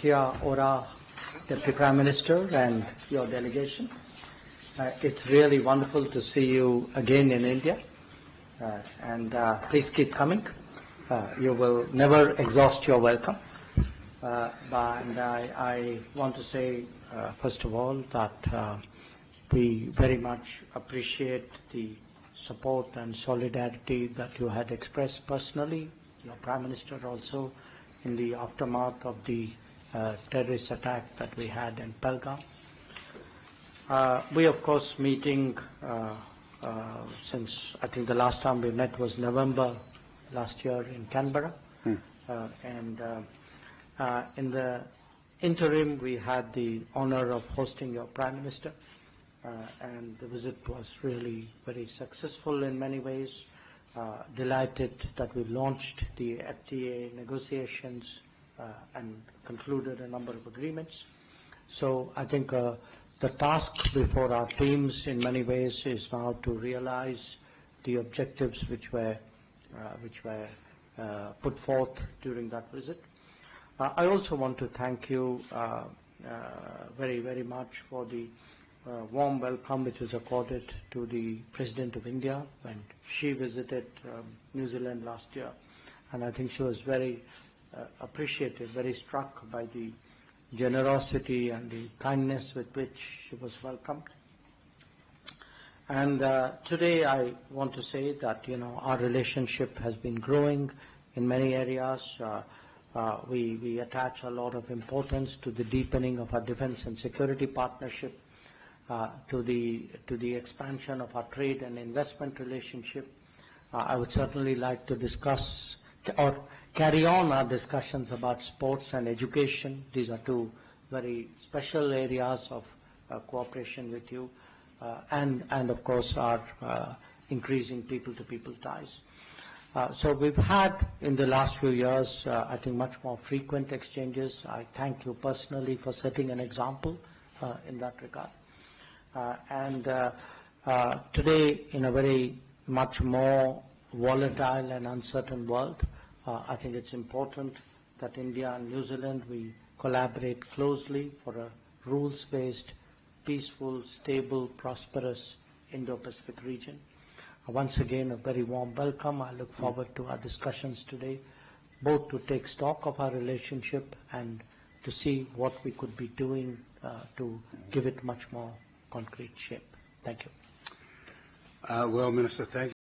Kia ora, Deputy Prime Minister and your delegation. It's really wonderful to see you again in India, and please keep coming. You will never exhaust your welcome. And I want to say, first of all, that we very much appreciate the support and solidarity that you had expressed personally, your Prime Minister also, in the aftermath of the terrorist attack that we had in Pelgam. We, of course, meeting since I think the last time we met was November last year in Canberra. And in the interim, we had the honor of hosting your Prime Minister. And the visit was really very successful in many ways. Delighted that we've launched the FTA negotiations and concluded a number of agreements. So I think the task before our teams in many ways is now to realize the objectives which were put forth during that visit. I also want to thank you very, very much for the warm welcome which was accorded to the President of India when she visited New Zealand last year. And I think she was very appreciative, very struck by the generosity and the kindness with which she was welcomed. And today I want to say that, our relationship has been growing in many areas. We attach a lot of importance to the deepening of our defense and security partnership, to the expansion of our trade and investment relationship. I would certainly like to discuss or carry on our discussions about sports and education. These are two very special areas of cooperation with you, and of course our increasing people-to-people ties. So we've had in the last few years, I think, much more frequent exchanges. I thank you personally for setting an example in that regard. And today, in a very much more volatile and uncertain world, I think it's important that India and New Zealand, we collaborate closely for a rules-based, peaceful, stable, prosperous Indo-Pacific region. Once again, a very warm welcome. I look forward to our discussions today, both to take stock of our relationship and to see what we could be doing to give it much more concrete shape. Thank you. Well, Minister, thank you.